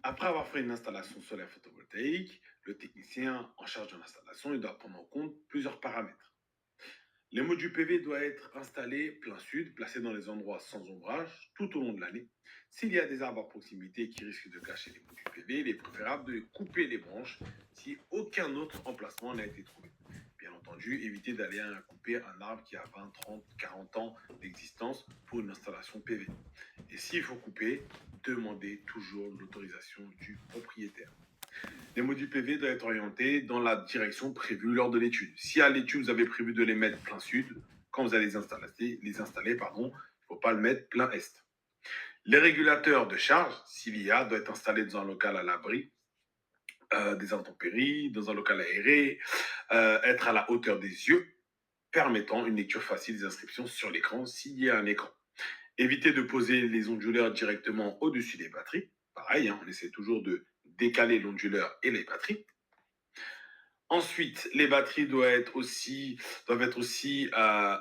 Après avoir fait une installation solaire photovoltaïque, le technicien en charge de l'installation il doit prendre en compte plusieurs paramètres. Les modules PV doivent être installés plein sud, placés dans les endroits sans ombrage tout au long de l'année. S'il y a des arbres à proximité qui risquent de cacher les modules PV, il est préférable de couper les branches si aucun autre emplacement n'a été trouvé. Bien entendu, évitez d'aller couper un arbre qui a 20, 30, 40 ans d'existence pour une installation PV. Et s'il faut couper, demandez toujours l'autorisation du propriétaire. Les modules PV doivent être orientés dans la direction prévue lors de l'étude. Si à l'étude, vous avez prévu de les mettre plein sud, quand vous allez les installer, il ne faut pas le mettre plein est. Les régulateurs de charge, s'il y a, doivent être installés dans un local à l'abri des intempéries, dans un local aéré, être à la hauteur des yeux, permettant une lecture facile des inscriptions sur l'écran s'il y a un écran. Évitez de poser les onduleurs directement au-dessus des batteries. Pareil, on essaie toujours de décaler l'onduleur et les batteries. Ensuite, les batteries doivent être aussi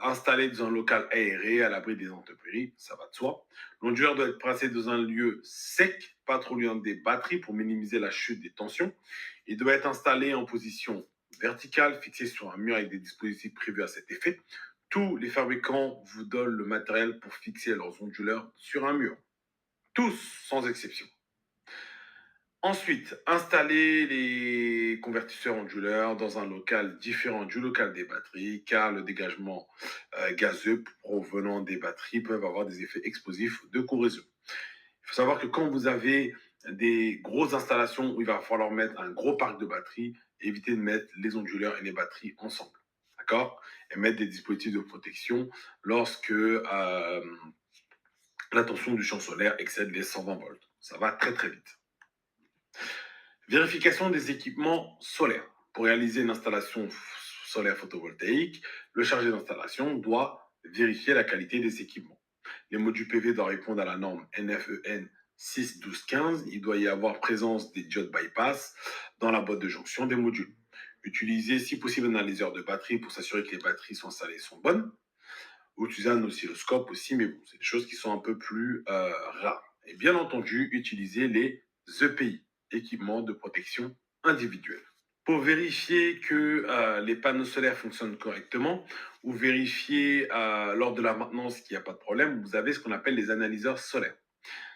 installées dans un local aéré à l'abri des intempéries, ça va de soi. L'onduleur doit être placé dans un lieu sec, pas trop loin des batteries pour minimiser la chute des tensions. Il doit être installé en position verticale, fixé sur un mur avec des dispositifs prévus à cet effet. Tous les fabricants vous donnent le matériel pour fixer leurs onduleurs sur un mur. Tous, sans exception. Ensuite, installer les convertisseurs onduleurs dans un local différent du local des batteries, car le dégagement gazeux provenant des batteries peuvent avoir des effets explosifs de couraison. Il faut savoir que quand vous avez des grosses installations où il va falloir mettre un gros parc de batteries, évitez de mettre les onduleurs et les batteries ensemble. D'accord? Et mettre des dispositifs de protection lorsque la tension du champ solaire excède les 120 volts. Ça va très très vite. Vérification des équipements solaires. Pour réaliser une installation solaire photovoltaïque, le chargé d'installation doit vérifier la qualité des équipements. Les modules PV doivent répondre à la norme NFEN 61215. Il doit y avoir présence des diodes bypass dans la boîte de jonction des modules. Utilisez si possible un analyseur de batterie pour s'assurer que les batteries sont installées sont bonnes. Ou utiliser un oscilloscope aussi, mais bon, c'est des choses qui sont un peu plus rares. Et bien entendu, utilisez les EPI, équipements de protection individuelle. Pour vérifier que les panneaux solaires fonctionnent correctement ou vérifier lors de la maintenance qu'il n'y a pas de problème, vous avez ce qu'on appelle les analyseurs solaires.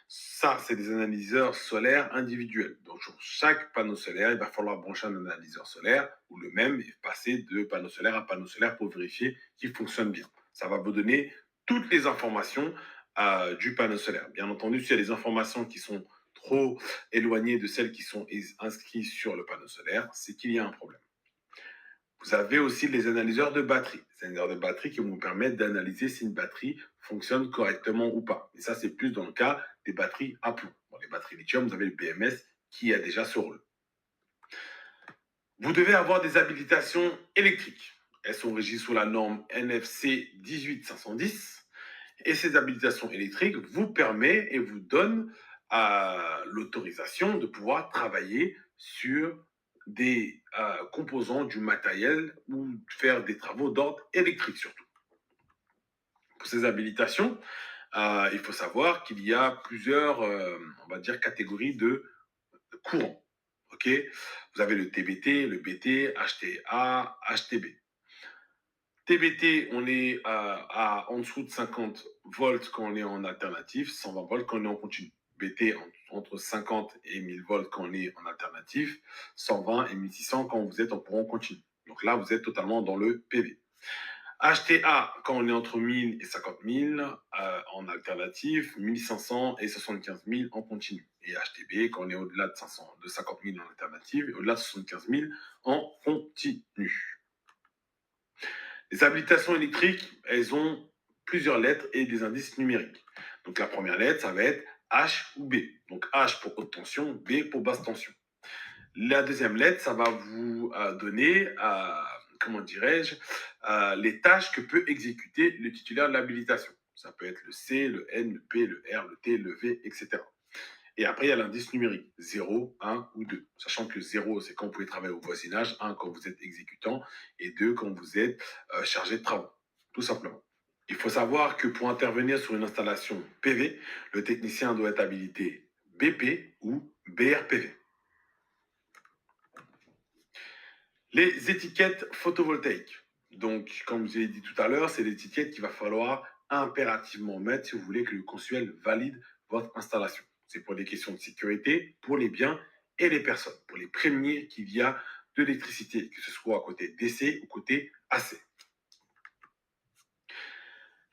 Ça, c'est des analyseurs solaires individuels. Donc, sur chaque panneau solaire, il va falloir brancher un analyseur solaire ou le même et passer de panneau solaire à panneau solaire pour vérifier qu'il fonctionne bien. Ça va vous donner toutes les informations du panneau solaire. Bien entendu, s'il y a des informations qui sont trop éloignées de celles qui sont inscrites sur le panneau solaire, c'est qu'il y a un problème. Vous avez aussi les analyseurs de batterie. Les analyseurs de batterie qui vont vous permettre d'analyser si une batterie fonctionne correctement ou pas. Et ça, c'est plus dans le cas des batteries à plomb. Dans les batteries lithium, vous avez le BMS qui a déjà ce rôle. Vous devez avoir des habilitations électriques. Elles sont régies sous la norme NFC 18510. Et ces habilitations électriques vous permettent et vous donnent l'autorisation de pouvoir travailler sur des composants du matériel ou faire des travaux d'ordre électrique surtout. Pour ces habilitations, il faut savoir qu'il y a plusieurs, on va dire, catégories de courants. Ok, vous avez le TBT, le BT, HTA, HTB. TBT, on est en dessous de 50 volts quand on est en alternatif, 120 volts quand on est en continu. BT entre 50 et 1000 volts quand on est en alternatif, 120 et 1600 quand vous êtes en courant continu. Donc là, vous êtes totalement dans le PV. HTA quand on est entre 1000 et 50 000 en alternatif, 1500 et 75 000 en continu. Et HTB quand on est au-delà de 50 000 en alternative et au-delà de 75 000 en continu. Les habilitations électriques, elles ont plusieurs lettres et des indices numériques. Donc la première lettre, ça va être H ou B. Donc H pour haute tension, B pour basse tension. La deuxième lettre, ça va vous donner, comment dirais-je, les tâches que peut exécuter le titulaire de l'habilitation. Ça peut être le C, le N, le P, le R, le T, le V, etc. Et après, il y a l'indice numérique, 0, 1 ou 2. Sachant que 0, c'est quand vous pouvez travailler au voisinage, 1 quand vous êtes exécutant, et 2 quand vous êtes chargé de travaux, tout simplement. Il faut savoir que pour intervenir sur une installation PV, le technicien doit être habilité BP ou BRPV. Les étiquettes photovoltaïques. Donc, comme je l'ai dit tout à l'heure, c'est l'étiquette qu'il va falloir impérativement mettre si vous voulez que le consuel valide votre installation. C'est pour des questions de sécurité, pour les biens et les personnes, pour les prévenir qu'il y a de l'électricité, que ce soit à côté DC ou côté AC.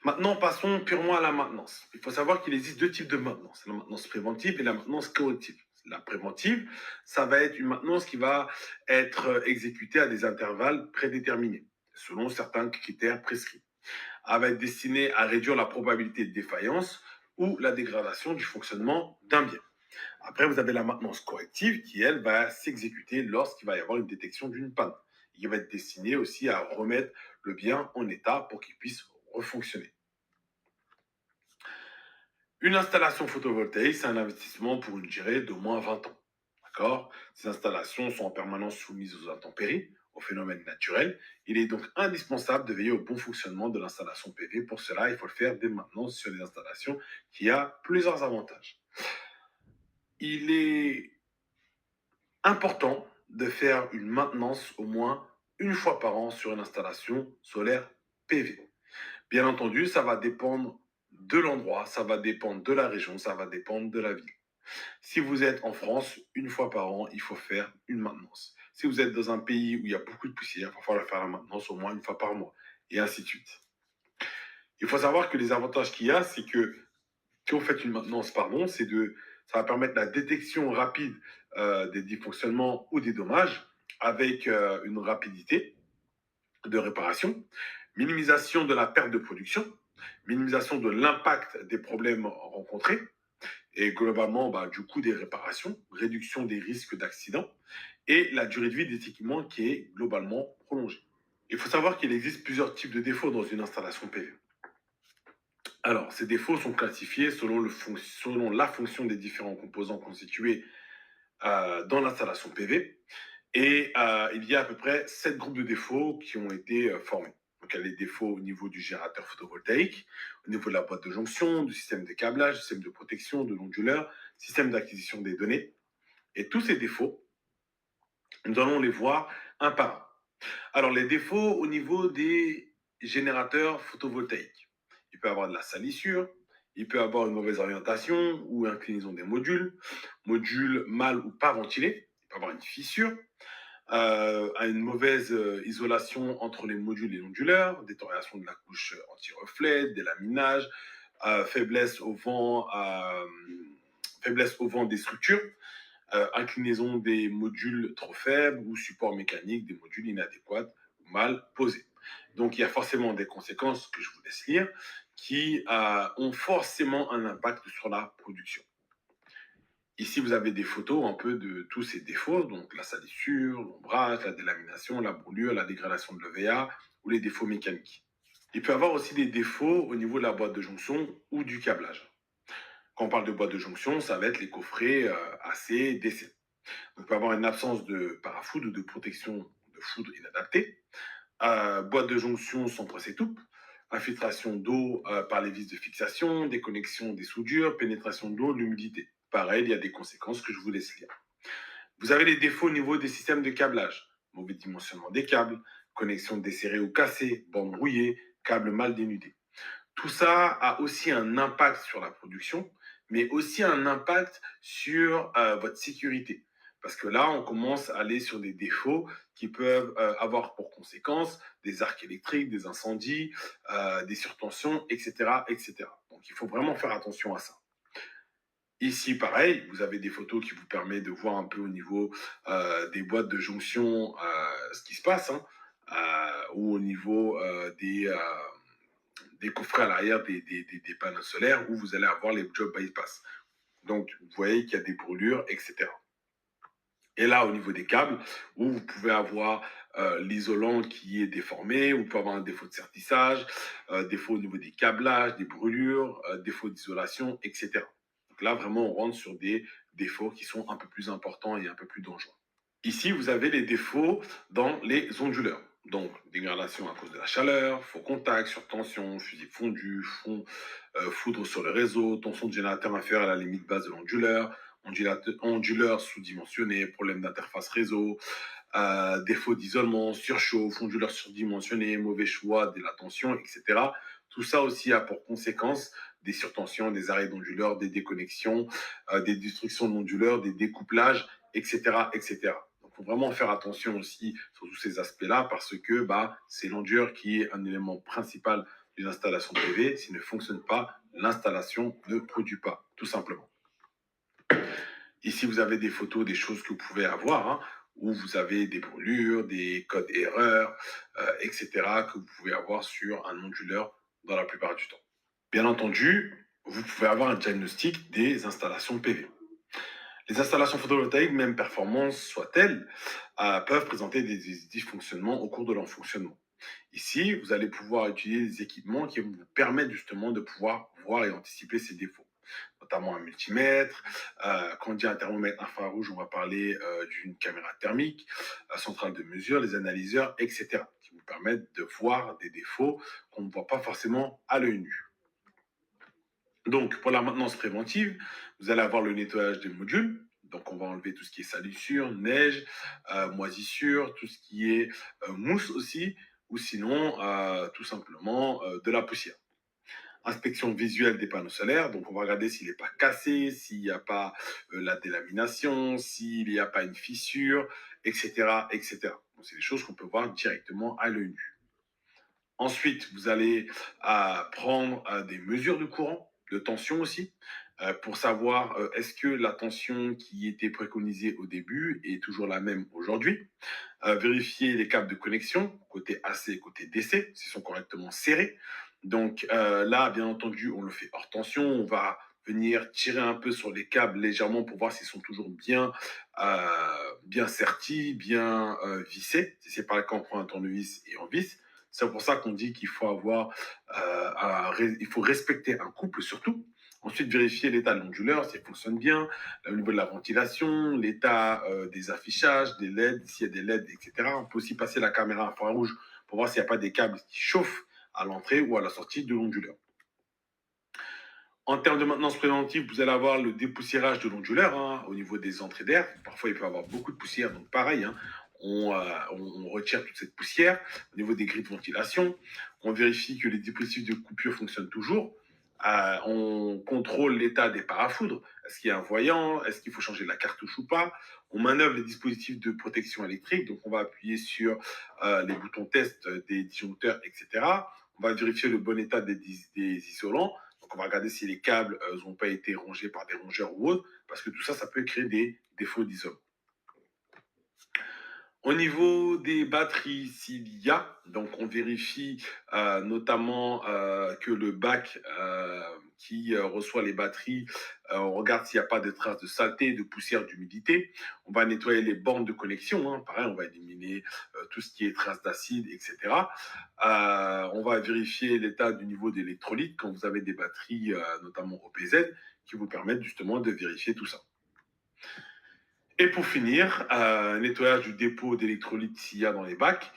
Maintenant, passons purement à la maintenance. Il faut savoir qu'il existe deux types de maintenance, la maintenance préventive et la maintenance corrective. La préventive, ça va être une maintenance qui va être exécutée à des intervalles prédéterminés, selon certains critères prescrits. Elle va être destinée à réduire la probabilité de défaillance ou la dégradation du fonctionnement d'un bien. Après, vous avez la maintenance corrective qui, elle, va s'exécuter lorsqu'il va y avoir une détection d'une panne. Il va être destiné aussi à remettre le bien en état pour qu'il puisse refonctionner. Une installation photovoltaïque, c'est un investissement pour une durée d'au moins 20 ans. D'accord? Ces installations sont en permanence soumises aux intempéries, aux phénomènes naturels. Il est donc indispensable de veiller au bon fonctionnement de l'installation PV. Pour cela, il faut le faire dès maintenant sur les installations qui a plusieurs avantages. Il est important de faire une maintenance au moins une fois par an sur une installation solaire PV. Bien entendu, ça va dépendre de l'endroit, ça va dépendre de la région, ça va dépendre de la ville. Si vous êtes en France, une fois par an, il faut faire une maintenance. Si vous êtes dans un pays où il y a beaucoup de poussière, il va falloir faire la maintenance au moins une fois par mois, et ainsi de suite. Il faut savoir que les avantages qu'il y a, c'est que si vous faites une maintenance, pardon, ça va permettre la détection rapide des dysfonctionnements ou des dommages avec une rapidité de réparation, minimisation de la perte de production, minimisation de l'impact des problèmes rencontrés et globalement du coût des réparations, réduction des risques d'accident et la durée de vie des équipements qui est globalement prolongée. Il faut savoir qu'il existe plusieurs types de défauts dans une installation PV. Alors, ces défauts sont classifiés selon la fonction des différents composants constitués dans l'installation PV. Et il y a à peu près 7 groupes de défauts qui ont été formés. Donc, il y a les défauts au niveau du générateur photovoltaïque, au niveau de la boîte de jonction, du système de câblage, du système de protection, de l'onduleur, système d'acquisition des données. Et tous ces défauts, nous allons les voir un par un. Alors, les défauts au niveau des générateurs photovoltaïques. Il peut y avoir de la salissure, il peut y avoir une mauvaise orientation ou inclinaison des modules mal ou pas ventilés, il peut y avoir une fissure, à une mauvaise isolation entre les modules et l'onduleur, détérioration de la couche anti-reflet, délaminage, faiblesse au vent des structures, inclinaison des modules trop faibles ou support mécanique des modules inadéquats ou mal posés. Donc il y a forcément des conséquences que je vous laisse lire qui ont forcément un impact sur la production. Ici, vous avez des photos un peu de tous ces défauts, donc la salissure, l'ombrage, la délamination, la brûlure, la dégradation de l'EVA ou les défauts mécaniques. Il peut y avoir aussi des défauts au niveau de la boîte de jonction ou du câblage. Quand on parle de boîte de jonction, ça va être les coffrets AC, DC. Donc, il peut y avoir une absence de parafoudre ou de protection de foudre inadaptée, boîte de jonction sans presse-étoupe, infiltration d'eau par les vis de fixation, déconnexion des soudures, pénétration de l'eau, l'humidité. Pareil, il y a des conséquences que je vous laisse lire. Vous avez les défauts au niveau des systèmes de câblage. Mauvais dimensionnement des câbles, connexion desserrée ou cassée, bande brouillée, câbles mal dénudés. Tout ça a aussi un impact sur la production, mais aussi un impact sur votre sécurité. Parce que là, on commence à aller sur des défauts qui peuvent avoir pour conséquence des arcs électriques, des incendies, des surtensions, etc., etc. Donc, il faut vraiment faire attention à ça. Ici, pareil, vous avez des photos qui vous permettent de voir un peu au niveau des boîtes de jonction ce qui se passe, hein, ou au niveau des coffrets à l'arrière des panneaux solaires où vous allez avoir les job bypass. Donc, vous voyez qu'il y a des brûlures, etc. Et là, au niveau des câbles, où vous pouvez avoir l'isolant qui est déformé, vous pouvez avoir un défaut de sertissage, défaut au niveau des câblages, des brûlures, défaut d'isolation, etc. Donc là, vraiment, on rentre sur des défauts qui sont un peu plus importants et un peu plus dangereux. Ici, vous avez les défauts dans les onduleurs. Donc, dégradation à cause de la chaleur, faux contact, surtension, fusible fondu, foudre sur le réseau, tension de générateur inférieur à la limite basse de l'onduleur, onduleurs sous-dimensionnés, problèmes d'interface réseau, défaut d'isolement, surchauffe, onduleurs surdimensionnés, mauvais choix de la tension, etc. Tout ça aussi a pour conséquence des surtensions, des arrêts d'onduleurs, des déconnexions, des destructions d'onduleurs, des découplages, etc. etc. Donc, il faut vraiment faire attention aussi sur tous ces aspects-là parce que c'est l'onduleur qui est un élément principal d'une installation PV. S'il ne fonctionne pas, l'installation ne produit pas, tout simplement. Ici, vous avez des photos des choses que vous pouvez avoir, hein, où vous avez des brûlures, des codes erreurs, etc., que vous pouvez avoir sur un onduleur dans la plupart du temps. Bien entendu, vous pouvez avoir un diagnostic des installations PV. Les installations photovoltaïques, même performances soient-elles, peuvent présenter des dysfonctionnements au cours de leur fonctionnement. Ici, vous allez pouvoir utiliser des équipements qui vont vous permettre justement de pouvoir voir et anticiper ces défauts, notamment un multimètre. Quand on dit un thermomètre infrarouge, on va parler d'une caméra thermique, centrale de mesure, les analyseurs, etc., qui vous permettent de voir des défauts qu'on ne voit pas forcément à l'œil nu. Donc, pour la maintenance préventive, vous allez avoir le nettoyage des modules. Donc, on va enlever tout ce qui est salissure, neige, moisissure, tout ce qui est mousse aussi, ou sinon, tout simplement, de la poussière. Inspection visuelle des panneaux solaires. Donc, on va regarder s'il n'est pas cassé, s'il n'y a pas la délamination, s'il n'y a pas une fissure, etc., etc. Donc, c'est des choses qu'on peut voir directement à l'œil nu. Ensuite, vous allez prendre des mesures de courant, de tension aussi, pour savoir est-ce que la tension qui était préconisée au début est toujours la même aujourd'hui. Vérifier les câbles de connexion, côté AC et côté DC, s'ils sont correctement serrés. Donc là, bien entendu, on le fait hors tension. On va venir tirer un peu sur les câbles légèrement pour voir s'ils sont toujours bien sertis, bien vissés. Si c'est pas le cas, on prend un tournevis et on visse. C'est pour ça qu'on dit qu'il faut il faut respecter un couple surtout. Ensuite, vérifier l'état de l'onduleur, s'il fonctionne bien, au niveau de la ventilation, l'état des affichages, des LED, s'il y a des LED, etc. On peut aussi passer la caméra infrarouge pour voir s'il n'y a pas des câbles qui chauffent à l'entrée ou à la sortie de l'onduleur. En termes de maintenance préventive, vous allez avoir le dépoussiérage de l'onduleur au niveau des entrées d'air. Parfois, il peut y avoir beaucoup de poussière, donc pareil, on retire toute cette poussière. Au niveau des grilles de ventilation, on vérifie que les dispositifs de coupure fonctionnent toujours. On contrôle l'état des parafoudres. Est-ce qu'il y a un voyant? Est-ce qu'il faut changer la cartouche ou pas? On manœuvre les dispositifs de protection électrique. Donc, on va appuyer sur les boutons test des disjoncteurs, etc. On va vérifier le bon état des isolants. Donc, on va regarder si les câbles n'ont pas été rongés par des rongeurs ou autres, parce que tout ça, ça peut créer des défauts d'isolement. Au niveau des batteries, s'il y a, donc on vérifie notamment que le bac qui reçoit les batteries, on regarde s'il n'y a pas de traces de saleté, de poussière, d'humidité. On va nettoyer les bornes de connexion, pareil, on va éliminer tout ce qui est traces d'acide, etc. On va vérifier l'état du niveau d'électrolyte quand vous avez des batteries, notamment OPZ, qui vous permettent justement de vérifier tout ça. Et pour finir, nettoyage du dépôt d'électrolyte s'il y a dans les bacs.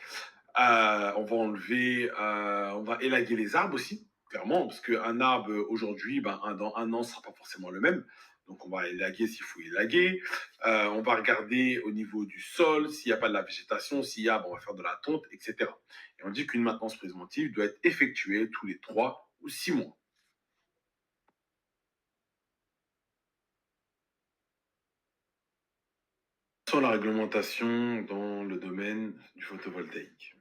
On va on va élaguer les arbres aussi, clairement, parce qu'un arbre aujourd'hui, dans un an, ce ne sera pas forcément le même. Donc on va élaguer s'il faut élaguer. On va regarder au niveau du sol, s'il n'y a pas de la végétation, s'il y a, on va faire de la tonte, etc. Et on dit qu'une maintenance préventive doit être effectuée tous les 3 ou 6 mois. Sur la réglementation dans le domaine du photovoltaïque.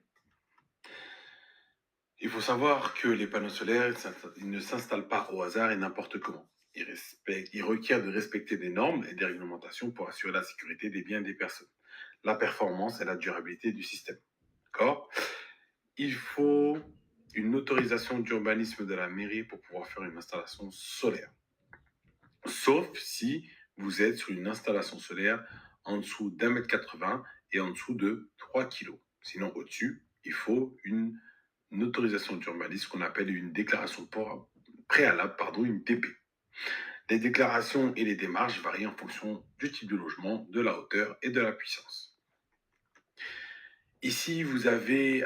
Il faut savoir que les panneaux solaires, ils ne s'installent pas au hasard et n'importe comment. Ils requièrent de respecter des normes et des réglementations pour assurer la sécurité des biens et des personnes, la performance et la durabilité du système. D'accord? Il faut une autorisation d'urbanisme de la mairie pour pouvoir faire une installation solaire. Sauf si vous êtes sur une installation solaire en dessous d'1,80 m et en dessous de 3 kg. Sinon, au-dessus, il faut une autorisation d'urbanisme qu'on appelle une déclaration préalable, une DP. Les déclarations et les démarches varient en fonction du type de logement, de la hauteur et de la puissance. Ici, vous avez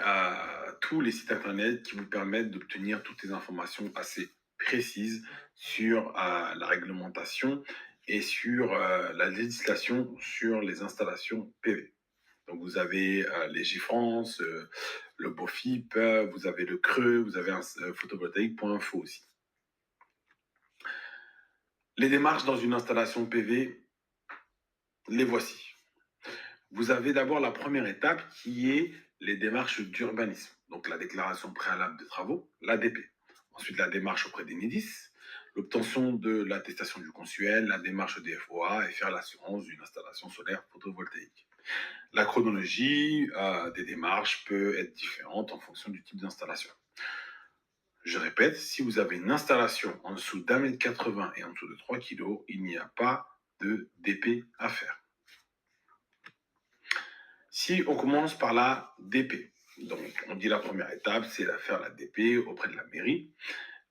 tous les sites internet qui vous permettent d'obtenir toutes les informations assez précises sur la réglementation et sur la législation sur les installations PV. Donc vous avez Légifrance, le BOFIP, vous avez le CRE, vous avez photovoltaïque.info aussi. Les démarches dans une installation PV, les voici. Vous avez d'abord la première étape qui est les démarches d'urbanisme, donc la déclaration préalable de travaux, l'ADP. Ensuite, la démarche auprès d'Enedis, l'obtention de l'attestation du consuel, la démarche des FOA et faire l'assurance d'une installation solaire photovoltaïque. La chronologie des démarches peut être différente en fonction du type d'installation. Je répète, si vous avez une installation en dessous d'1,80 m et en dessous de 3 kg, il n'y a pas de DP à faire. Si on commence par la DP, donc on dit la première étape, c'est de faire la DP auprès de la mairie.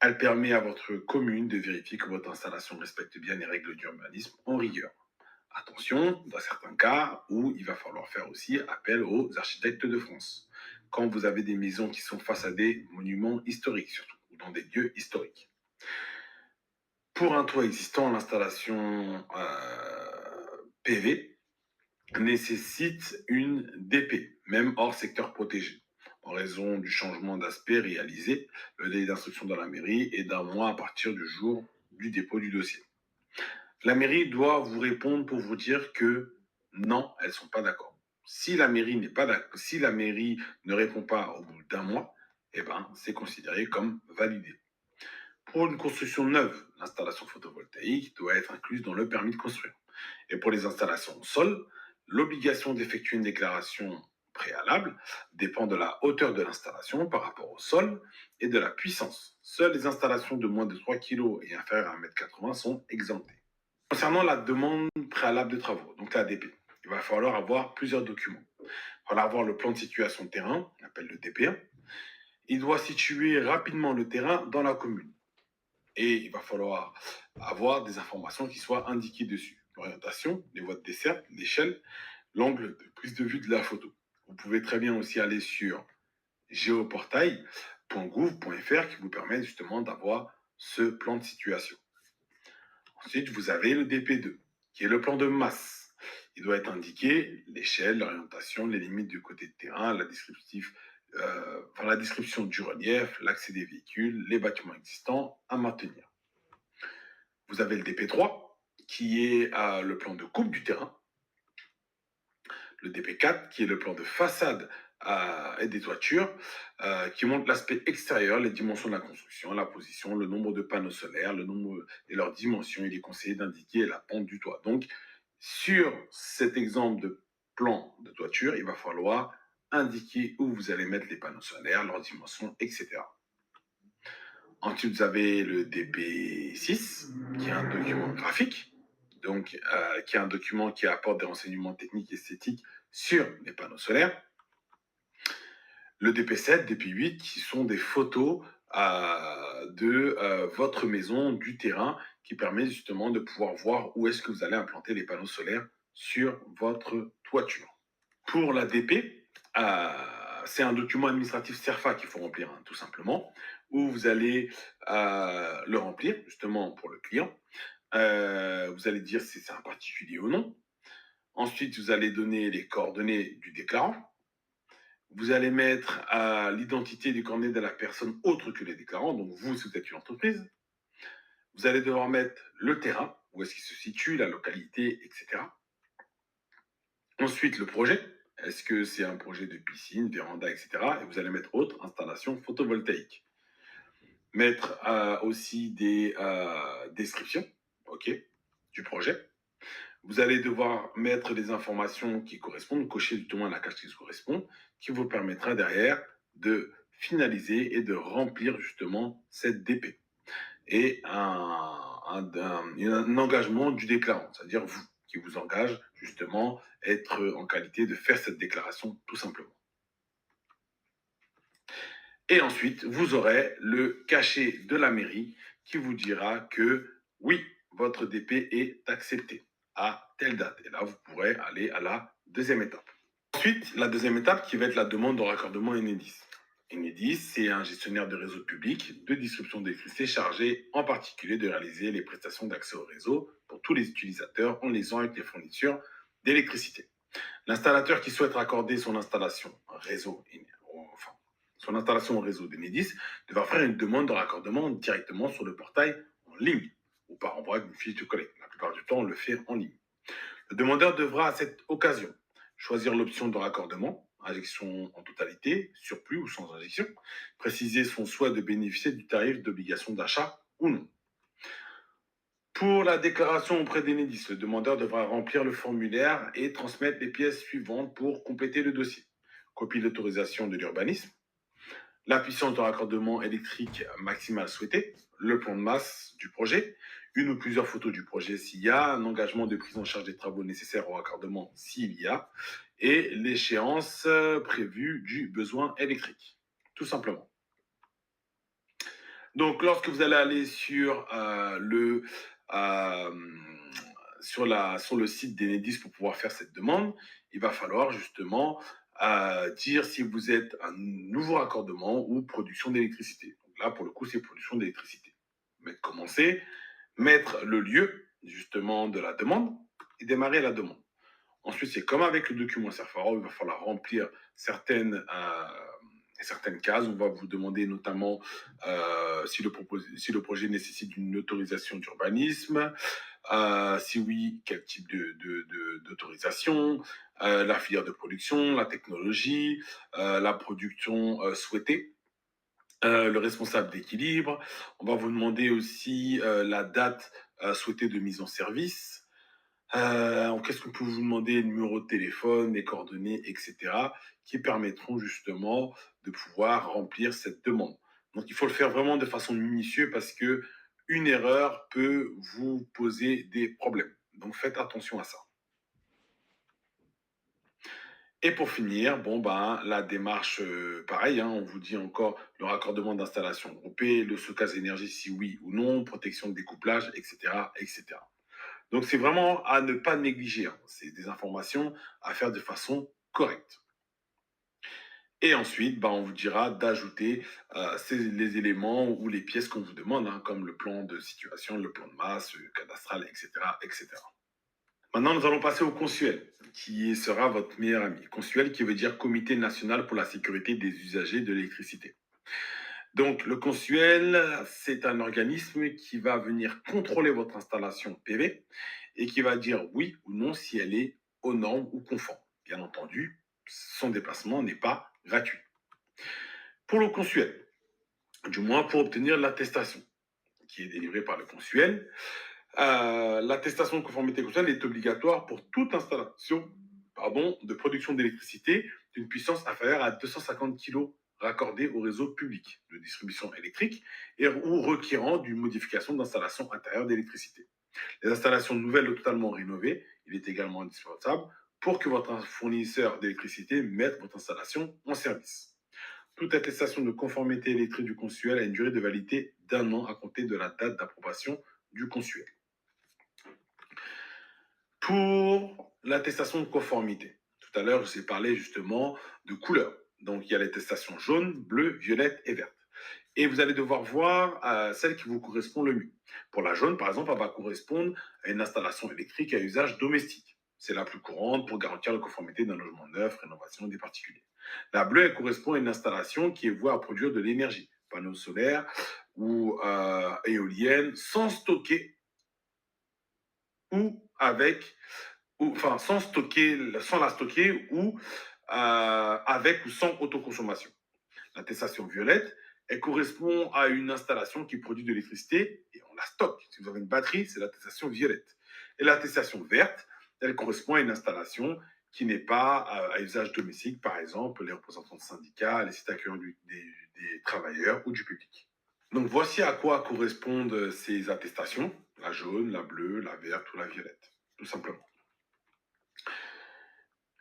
Elle permet à votre commune de vérifier que votre installation respecte bien les règles d'urbanisme en rigueur. Attention, dans certains cas où il va falloir faire aussi appel aux architectes de France, quand vous avez des maisons qui sont face à des monuments historiques surtout, ou dans des lieux historiques. Pour un toit existant, l'installation PV nécessite une DP, même hors secteur protégé. En raison du changement d'aspect réalisé, le délai d'instruction dans la mairie est d'1 mois à partir du jour du dépôt du dossier. La mairie doit vous répondre pour vous dire que non, elles ne sont pas d'accord. Si la mairie n'est pas d'accord, si la mairie ne répond pas au bout d'1 mois, eh ben, c'est considéré comme validé. Pour une construction neuve, l'installation photovoltaïque doit être incluse dans le permis de construire. Et pour les installations au sol, l'obligation d'effectuer une déclaration préalable dépend de la hauteur de l'installation par rapport au sol et de la puissance. Seules les installations de moins de 3 kg et inférieures à 1,80 m sont exemptées. Concernant la demande préalable de travaux, donc l'ADP, il va falloir avoir plusieurs documents. Il va falloir avoir le plan de situation de terrain, on appelle le DP1. Il doit situer rapidement le terrain dans la commune. Et il va falloir avoir des informations qui soient indiquées dessus. L'orientation, les voies de desserte, l'échelle, l'angle de prise de vue de la photo. Vous pouvez très bien aussi aller sur géoportail.gouv.fr qui vous permet justement d'avoir ce plan de situation. Ensuite, vous avez le DP2, qui est le plan de masse. Il doit être indiqué l'échelle, l'orientation, les limites du côté de terrain, la description du relief, l'accès des véhicules, les bâtiments existants à maintenir. Vous avez le DP3, qui est le plan de coupe du terrain. Le DP4, qui est le plan de façade et des toitures, qui montre l'aspect extérieur, les dimensions de la construction, la position, le nombre de panneaux solaires, le nombre et leurs dimensions. Il est conseillé d'indiquer la pente du toit. Donc, sur cet exemple de plan de toiture, il va falloir indiquer où vous allez mettre les panneaux solaires, leurs dimensions, etc. Ensuite, vous avez le DP6, qui est un document graphique, donc qui est un document qui apporte des renseignements techniques et esthétiques sur les panneaux solaires. Le DP7, DP8, qui sont des photos de votre maison, du terrain, qui permet justement de pouvoir voir où est-ce que vous allez implanter les panneaux solaires sur votre toiture. Pour la DP, c'est un document administratif CERFA qu'il faut remplir, tout simplement, où vous allez le remplir, justement, pour le client. Vous allez dire si c'est un particulier ou non. Ensuite, vous allez donner les coordonnées du déclarant. Vous allez mettre l'identité du coordonnées de la personne autre que les déclarants, donc vous, si vous êtes une entreprise. Vous allez devoir mettre le terrain, où est-ce qu'il se situe, la localité, etc. Ensuite, le projet. Est-ce que c'est un projet de piscine, véranda, etc. Et vous allez mettre autre, installation photovoltaïque. Mettre aussi des descriptions, ok, du projet. Vous allez devoir mettre des informations qui correspondent, cocher justement la case qui correspond, qui vous permettra derrière de finaliser et de remplir justement cette DP. Et un engagement du déclarant, c'est-à-dire vous, qui vous engage justement à être en qualité de faire cette déclaration tout simplement. Et ensuite, vous aurez le cachet de la mairie qui vous dira que oui, votre DP est accepté à telle date. Et là, vous pourrez aller à la deuxième étape. Ensuite, la deuxième étape qui va être la demande de raccordement Enedis. Enedis, c'est un gestionnaire de réseau public de distribution d'électricité chargé en particulier de réaliser les prestations d'accès au réseau pour tous les utilisateurs en liaison avec les fournitures d'électricité. L'installateur qui souhaite raccorder son installation réseau, enfin, son installation au réseau d'Enedis devra faire une demande de raccordement directement sur le portail en ligne ou par envoi d'une fiche de collecte. La plupart du temps, on le fait en ligne. Le demandeur devra à cette occasion choisir l'option de raccordement, injection en totalité, surplus ou sans injection, préciser son souhait de bénéficier du tarif d'obligation d'achat ou non. Pour la déclaration auprès d'Enedis, le demandeur devra remplir le formulaire et transmettre les pièces suivantes pour compléter le dossier. Copie d'autorisation de l'urbanisme, la puissance de raccordement électrique maximale souhaitée, le plan de masse du projet, une ou plusieurs photos du projet s'il y a, un engagement de prise en charge des travaux nécessaires au raccordement s'il y a, et l'échéance prévue du besoin électrique, tout simplement. Donc, lorsque vous allez aller euh, sur le site d'Enedis pour pouvoir faire cette demande, il va falloir justement dire si vous êtes un nouveau raccordement ou production d'électricité. Donc là, pour le coup, c'est production d'électricité. Mais commencer, mettre le lieu justement de la demande et démarrer la demande. Ensuite, c'est comme avec le document CERFARO, il va falloir remplir certaines cases. On va vous demander notamment si le projet nécessite une autorisation d'urbanisme, si oui, quel type d'autorisation, la filière de production, la technologie, la production souhaitée. Le responsable d'équilibre. On va vous demander aussi la date souhaitée de mise en service. Qu'est-ce qu'on peut vous demander? Le numéro de téléphone, les coordonnées, etc., qui permettront justement de pouvoir remplir cette demande. Donc, il faut le faire vraiment de façon minutieuse parce que une erreur peut vous poser des problèmes. Donc, faites attention à ça. Et pour finir, bon ben la démarche, pareil, hein, on vous dit encore le raccordement d'installation groupée, le stockage d'énergie si oui ou non, protection de découplage, etc., etc. Donc c'est vraiment à ne pas négliger, hein. C'est des informations à faire de façon correcte. Et ensuite, ben, on vous dira d'ajouter les éléments ou les pièces qu'on vous demande, hein, comme le plan de situation, le plan de masse, cadastral, etc., etc. Maintenant, nous allons passer au Consuel, qui sera votre meilleur ami. Consuel qui veut dire Comité national pour la sécurité des usagers de l'électricité. Donc, le Consuel, c'est un organisme qui va venir contrôler votre installation PV et qui va dire oui ou non si elle est aux normes ou conforme. Bien entendu, son déplacement n'est pas gratuit. Pour le Consuel, du moins pour obtenir l'attestation qui est délivrée par le Consuel, l'attestation de conformité constitutionnelle est obligatoire pour toute installation de production d'électricité d'une puissance inférieure à 250 kg raccordée au réseau public de distribution électrique ou requérant d'une modification d'installation intérieure d'électricité. Les installations nouvelles ou totalement rénovées, il est également indispensable pour que votre fournisseur d'électricité mette votre installation en service. Toute attestation de conformité électrique du consuel a une durée de validité d'1 an à compter de la date d'approbation du consuel. Pour l'attestation de conformité, tout à l'heure, je vous ai parlé justement de couleurs. Donc, il y a l'attestation jaune, bleue, violette et verte. Et vous allez devoir voir celle qui vous correspond le mieux. Pour la jaune, par exemple, elle va correspondre à une installation électrique à usage domestique. C'est la plus courante pour garantir la conformité d'un logement neuf, rénovation des particuliers. La bleue, elle correspond à une installation qui est vouée à produire de l'énergie, panneaux solaires ou éoliennes, sans stocker ou avec enfin sans la stocker ou avec ou sans autoconsommation. L'attestation violette, elle correspond à une installation qui produit de l'électricité et on la stocke. Si vous avez une batterie, c'est l'attestation violette. Et l'attestation verte, elle correspond à une installation qui n'est pas à usage domestique, par exemple les représentants de syndicats, les sites accueillants des travailleurs ou du public. Donc voici à quoi correspondent ces attestations, la jaune, la bleue, la verte ou la violette, tout simplement.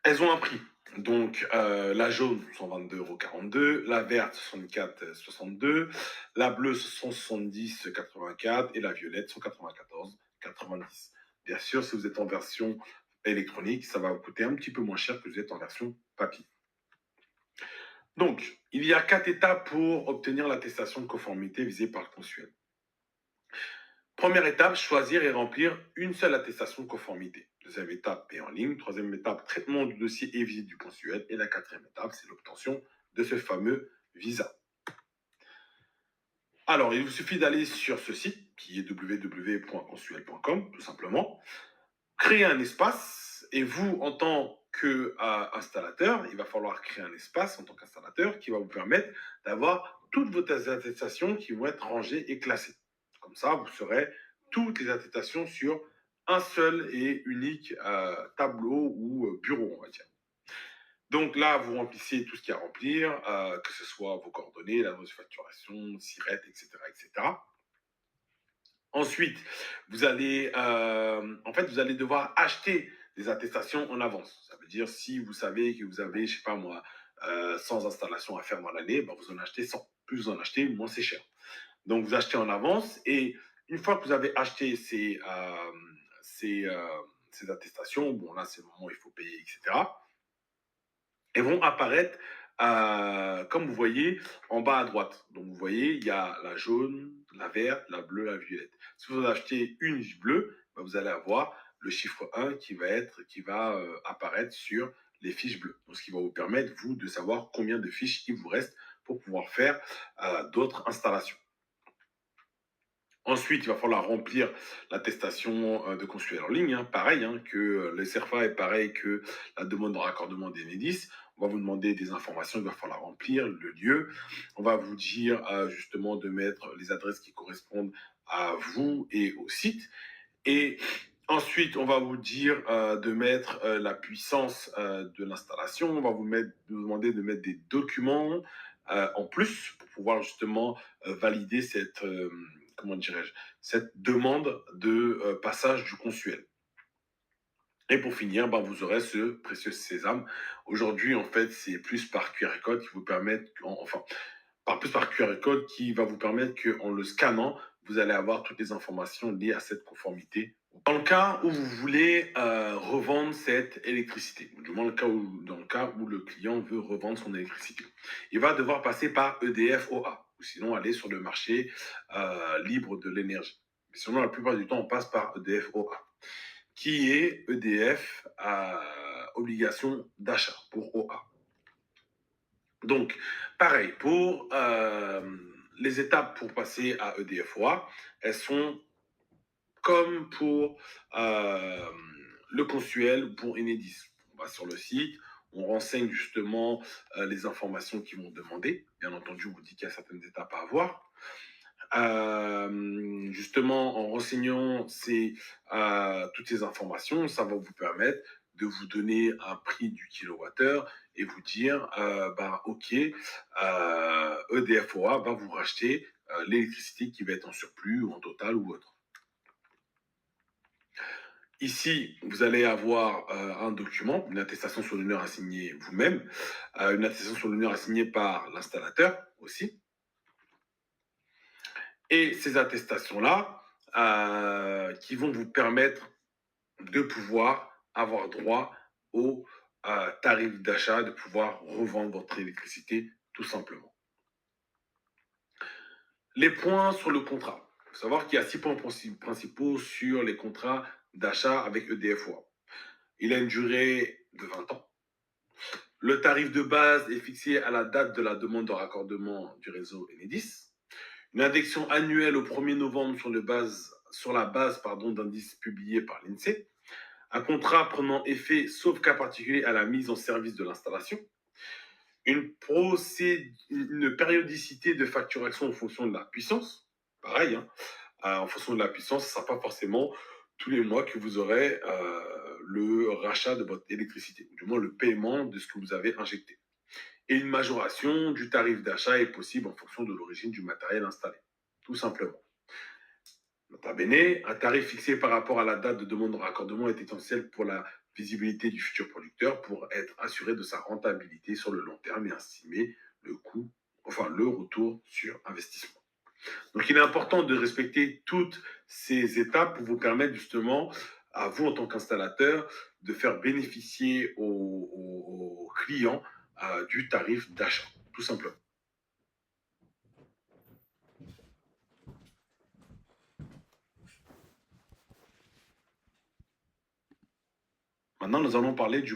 Elles ont un prix. Donc, la jaune, 122,42 €, la verte, 64,62 €, la bleue, 170,84 € et la violette, 194,90 €. Bien sûr, si vous êtes en version électronique, ça va vous coûter un petit peu moins cher que si vous êtes en version papier. Donc, il y a 4 étapes pour obtenir l'attestation de conformité visée par le consuel. Première étape, choisir et remplir une seule attestation de conformité. Deuxième étape, payer en ligne. Troisième étape, traitement du dossier et visite du consuel. Et la quatrième étape, c'est l'obtention de ce fameux visa. Alors, il vous suffit d'aller sur ce site, qui est www.consuel.com, tout simplement, créer un espace, et vous, en tant qu'installateur, il va falloir créer un espace en tant qu'installateur qui va vous permettre d'avoir toutes vos attestations qui vont être rangées et classées. Comme ça, vous saurez toutes les attestations sur un seul et unique tableau ou bureau, on va dire. Donc là, vous remplissez tout ce qu'il y a à remplir, que ce soit vos coordonnées, l'adresse de facturation, SIRET, etc., etc. Ensuite, vous allez devoir acheter des attestations en avance. Ça veut dire si vous savez que vous avez, je sais pas moi, 100 installations à faire dans l'année, ben vous en achetez 100. Plus vous en achetez, moins c'est cher. Donc vous achetez en avance et une fois que vous avez acheté ces, euh, ces attestations, bon là c'est le moment où il faut payer, etc. Elles vont apparaître, comme vous voyez, en bas à droite. Donc, vous voyez, il y a la jaune, la verte, la bleue, la violette. Si vous achetez une bleue, ben, vous allez avoir le chiffre 1 qui va apparaître sur les fiches bleues. Donc, ce qui va vous permettre, vous, de savoir combien de fiches il vous reste pour pouvoir faire d'autres installations. Ensuite, il va falloir remplir l'attestation de consuel en ligne, hein, pareil que le CERFA est pareil que la demande de raccordement d'Enedis. On va vous demander des informations, il va falloir remplir le lieu. On va vous dire justement de mettre les adresses qui correspondent à vous et au site. Et ensuite, on va vous dire de mettre la puissance de l'installation. On va vous demander de mettre des documents en plus pour pouvoir justement valider cette, comment dirais-je, cette demande de passage du consuel. Et pour finir, ben, vous aurez ce précieux sésame. Aujourd'hui, en fait, c'est plus par QR code qui vous permet, enfin, par QR code qui va vous permettre qu'en le scannant, vous allez avoir toutes les informations liées à cette conformité. Dans le cas où vous voulez revendre cette électricité, du moins dans le cas où le client veut revendre son électricité, il va devoir passer par EDF OA, ou sinon aller sur le marché libre de l'énergie. Mais sinon, la plupart du temps, on passe par EDF OA, qui est EDF à obligation d'achat pour OA. Donc, pareil, pour les étapes pour passer à EDF-OA, elles sont comme pour le consuel pour Enedis. On va sur le site, on renseigne justement les informations qu'ils vont demander. Bien entendu, on vous dit qu'il y a certaines étapes à avoir. Justement, en renseignant toutes ces informations, ça va vous permettre de vous donner un prix du kilowattheure et vous dire, OK, EDF-OA va vous racheter l'électricité qui va être en surplus ou en total ou autre. Ici, vous allez avoir un document, une attestation sur l'honneur à signer vous-même, une attestation sur l'honneur à signer par l'installateur aussi. Et ces attestations-là qui vont vous permettre de pouvoir avoir droit au tarif d'achat, de pouvoir revendre votre électricité tout simplement. Les points sur le contrat. Il faut savoir qu'il y a 6 points principaux sur les contrats d'achat avec EDF-OA. Il a une durée de 20 ans. Le tarif de base est fixé à la date de la demande de raccordement du réseau Enedis. Une indexation annuelle au 1er novembre sur la base d'indices publiés par l'INSEE. Un contrat prenant effet, sauf cas particulier, à la mise en service de l'installation. Une périodicité de facturation en fonction de la puissance. Pareil, en fonction de la puissance, ce ne sera pas forcément tous les mois que vous aurez le rachat de votre électricité, ou du moins le paiement de ce que vous avez injecté. Et une majoration du tarif d'achat est possible en fonction de l'origine du matériel installé, tout simplement. Nota bene, un tarif fixé par rapport à la date de demande de raccordement est essentiel pour la visibilité du futur producteur pour être assuré de sa rentabilité sur le long terme et estimer le retour sur investissement. Donc, il est important de respecter toutes ces étapes pour vous permettre justement, à vous en tant qu'installateur, de faire bénéficier aux clients du tarif d'achat. tout simplement. Maintenant, nous allons parler du